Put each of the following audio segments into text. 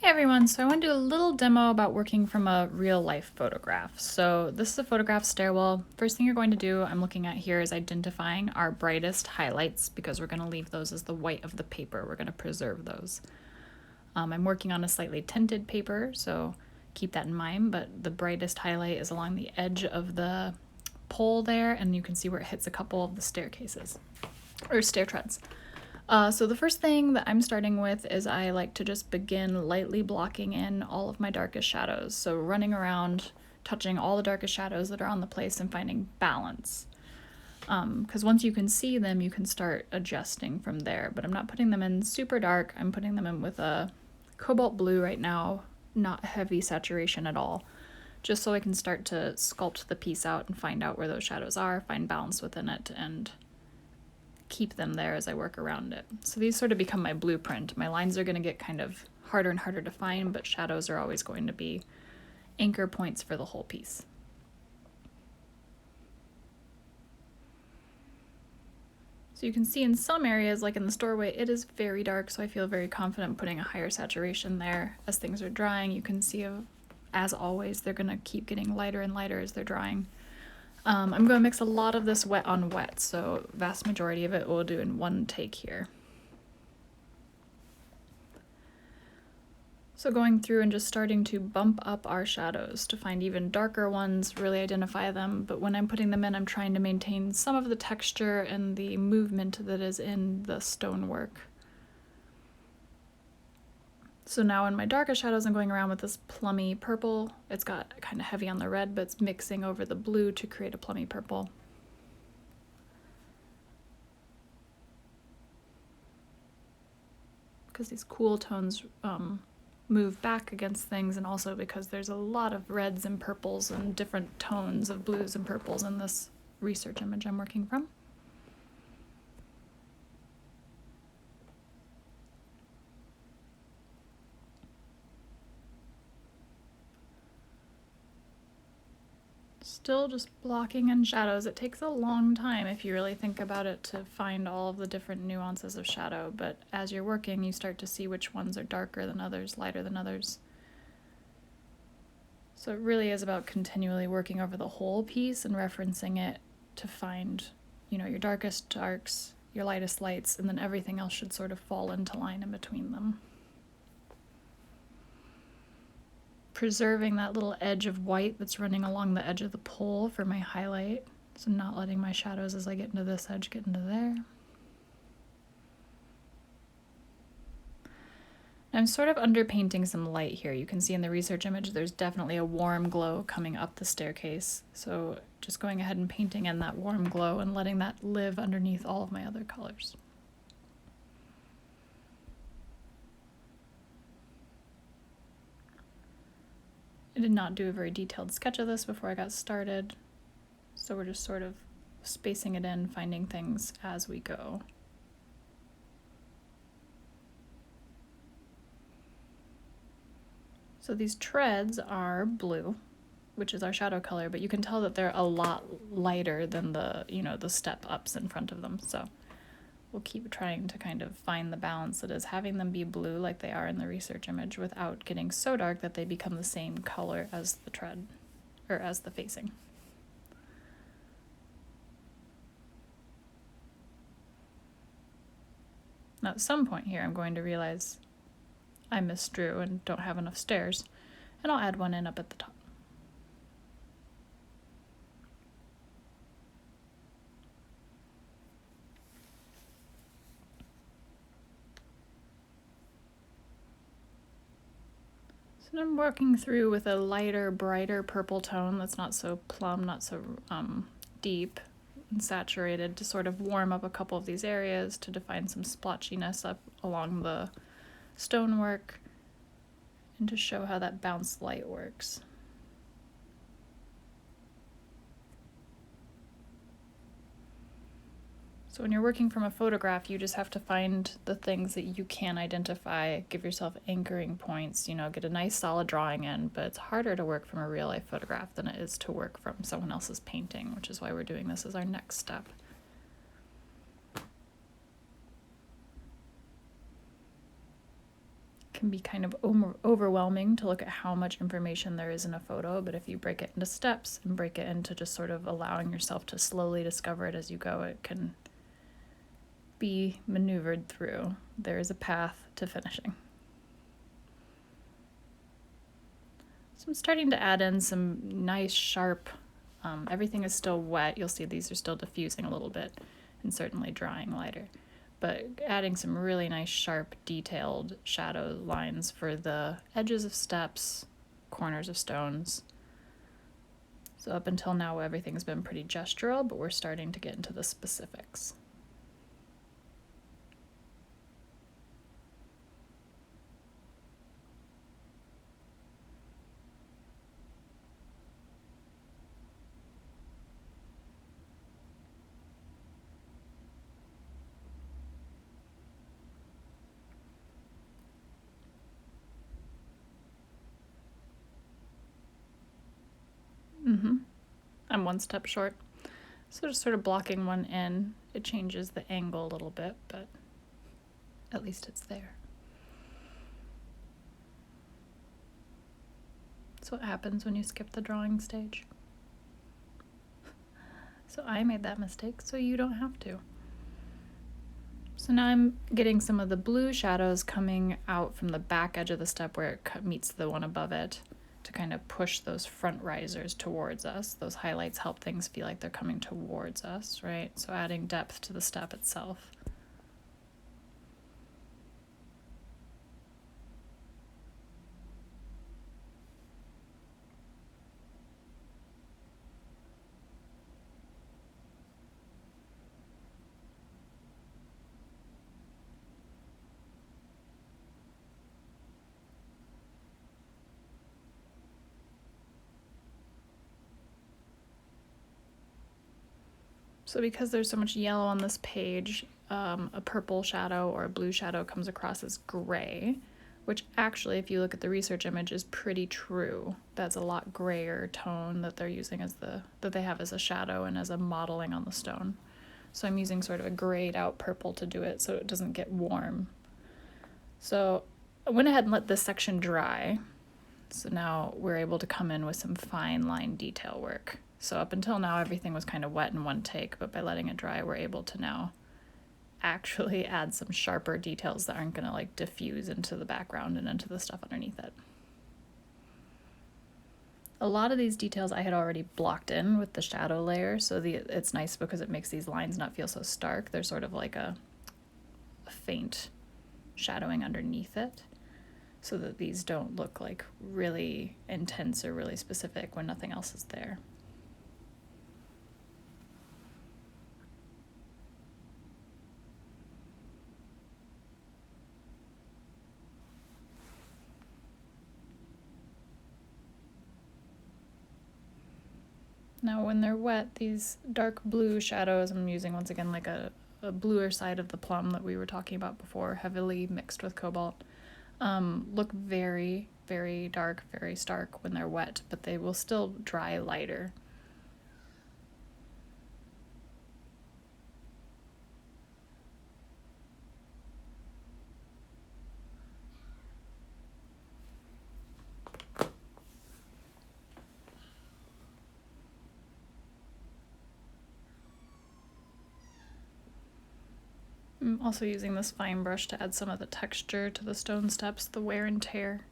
Hey everyone, so I want to do a little demo about working from a real life photograph. So this is a photograph stairwell. First thing you're going to do, I'm looking at here, is identifying our brightest highlights because we're going to leave those as the white of the paper. We're going to preserve those. I'm working on a slightly tinted paper, so keep that in mind, but the brightest highlight is along the edge of the pole there, and you can see where it hits a couple of the staircases, or stair treads. So the first thing that I'm starting with is I like to just begin lightly blocking in all of my darkest shadows. So running around, touching all the darkest shadows that are on the place and finding balance. Because once you can see them, you can start adjusting from there. But I'm not putting them in super dark. I'm putting them in with a cobalt blue right now, not heavy saturation at all. Just so I can start to sculpt the piece out and find out where those shadows are, find balance within it, and keep them there as I work around it. So these sort of become my blueprint. My lines are going to get kind of harder and harder to find, but shadows are always going to be anchor points for the whole piece. So you can see in some areas, like in the doorway, it is very dark, so I feel very confident putting a higher saturation there. As things are drying, you can see, as always, they're going to keep getting lighter and lighter as they're drying. I'm going to mix a lot of this wet on wet, so vast majority of it we'll do in one take here. So going through and just starting to bump up our shadows to find even darker ones, really identify them, but when I'm putting them in, I'm trying to maintain some of the texture and the movement that is in the stonework. So now in my darkest shadows, I'm going around with this plummy purple. It's got kind of heavy on the red, but it's mixing over the blue to create a plummy purple. Because these cool tones move back against things, and also because there's a lot of reds and purples and different tones of blues and purples in this research image I'm working from. Still just blocking in shadows. It takes a long time if you really think about it to find all of the different nuances of shadow, but as you're working you start to see which ones are darker than others, lighter than others. So it really is about continually working over the whole piece and referencing it to find, your darkest darks, your lightest lights, and then everything else should sort of fall into line in between them. Preserving that little edge of white that's running along the edge of the pole for my highlight, so not letting my shadows as I get into this edge get into there. I'm sort of underpainting some light here. You can see in the research image there's definitely a warm glow coming up the staircase, so just going ahead and painting in that warm glow and letting that live underneath all of my other colors. I did not do a very detailed sketch of this before I got started, so we're just sort of spacing it in, finding things as we go. So these treads are blue, which is our shadow color, but you can tell that they're a lot lighter than the step ups in front of them. So we'll keep trying to kind of find the balance that is having them be blue like they are in the research image without getting so dark that they become the same color as the tread, or as the facing. Now at some point here I'm going to realize I misdrew and don't have enough stairs, and I'll add one in up at the top. So I'm working through with a lighter, brighter purple tone that's not so plum, not so deep and saturated, to sort of warm up a couple of these areas, to define some splotchiness up along the stonework, and to show how that bounced light works. So when you're working from a photograph, you just have to find the things that you can identify, give yourself anchoring points, get a nice solid drawing in, but it's harder to work from a real life photograph than it is to work from someone else's painting, which is why we're doing this as our next step. can be kind of overwhelming to look at how much information there is in a photo, but if you break it into steps and break it into just sort of allowing yourself to slowly discover it as you go, it can be maneuvered through. There is a path to finishing. So I'm starting to add in some nice sharp, everything is still wet. You'll see these are still diffusing a little bit and certainly drying lighter. But adding some really nice sharp detailed shadow lines for the edges of steps, corners of stones. So up until now everything's been pretty gestural, but we're starting to get into the specifics. I'm one step short. So just sort of blocking one in. It changes the angle a little bit, but at least it's there. That's what happens when you skip the drawing stage. So I made that mistake, so you don't have to. So now I'm getting some of the blue shadows coming out from the back edge of the step where it meets the one above it to kind of push those front risers towards us. Those highlights help things feel like they're coming towards us, right? So adding depth to the step itself. So because there's so much yellow on this page, a purple shadow or a blue shadow comes across as gray, which actually, if you look at the research image, is pretty true. That's a lot grayer tone that they're using as that they have as a shadow and as a modeling on the stone. So I'm using sort of a grayed out purple to do it so it doesn't get warm. So I went ahead and let this section dry. So now we're able to come in with some fine line detail work. So up until now, everything was kind of wet in one take, but by letting it dry, we're able to now actually add some sharper details that aren't going to like diffuse into the background and into the stuff underneath it. A lot of these details I had already blocked in with the shadow layer, so it's nice because it makes these lines not feel so stark. They're sort of like a faint shadowing underneath it, so that these don't look like really intense or really specific when nothing else is there. Now when they're wet, these dark blue shadows, I'm using once again like a bluer side of the plum that we were talking about before, heavily mixed with cobalt, look very, very dark, very stark when they're wet, but they will still dry lighter. I'm also using this fine brush to add some of the texture to the stone steps, the wear and tear.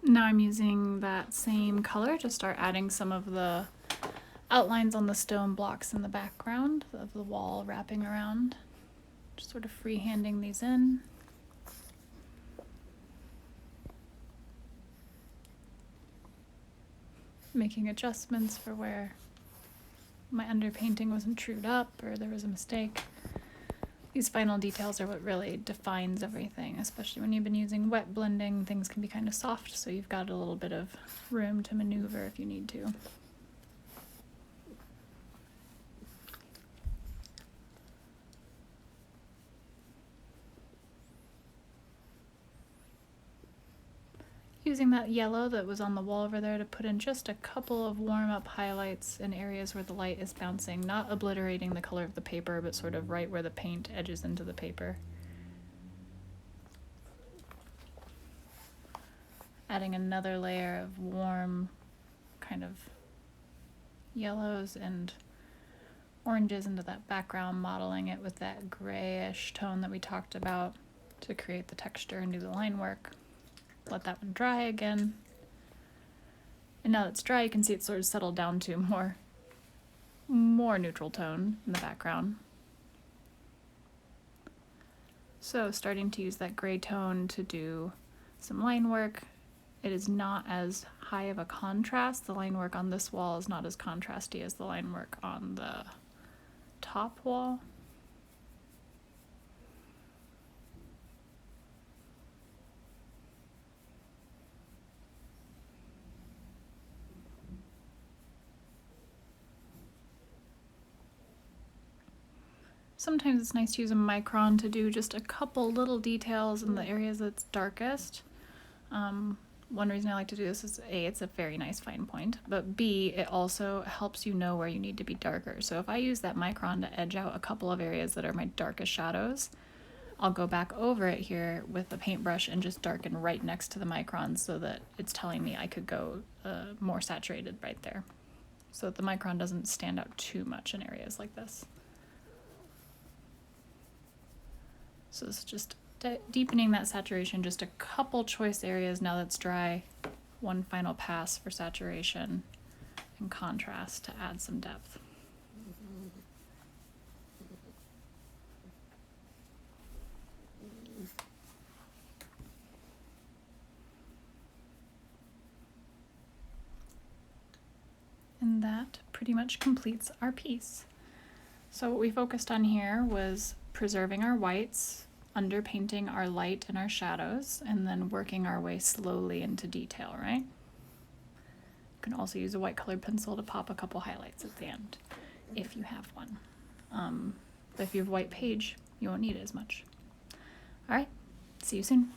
Now I'm using that same color to start adding some of the outlines on the stone blocks in the background of the wall wrapping around. Just sort of freehanding these in. Making adjustments for where my underpainting wasn't trued up or there was a mistake. These final details are what really defines everything, especially when you've been using wet blending. Things can be kind of soft, so you've got a little bit of room to maneuver if you need to. using that yellow that was on the wall over there to put in just a couple of warm-up highlights in areas where the light is bouncing, not obliterating the color of the paper, but sort of right where the paint edges into the paper. Adding another layer of warm kind of yellows and oranges into that background, modeling it with that grayish tone that we talked about to create the texture and do the line work. Let that one dry again. And now that it's dry, you can see it's sort of settled down to more neutral tone in the background. So starting to use that gray tone to do some line work. It is not as high of a contrast. The line work on this wall is not as contrasty as the line work on the top wall. Sometimes it's nice to use a micron to do just a couple little details in the areas that's darkest. One reason I like to do this is A, it's a very nice fine point, but B, it also helps you know where you need to be darker. So if I use that micron to edge out a couple of areas that are my darkest shadows, I'll go back over it here with the paintbrush and just darken right next to the micron so that it's telling me I could go more saturated right there. So that the micron doesn't stand out too much in areas like this. So it's just deepening that saturation, just a couple choice areas now that's dry, one final pass for saturation and contrast to add some depth. And that pretty much completes our piece. So what we focused on here was preserving our whites, underpainting our light and our shadows, and then working our way slowly into detail, right? You can also use a white colored pencil to pop a couple highlights at the end, if you have one. But if you have a white page, you won't need it as much. All right, see you soon.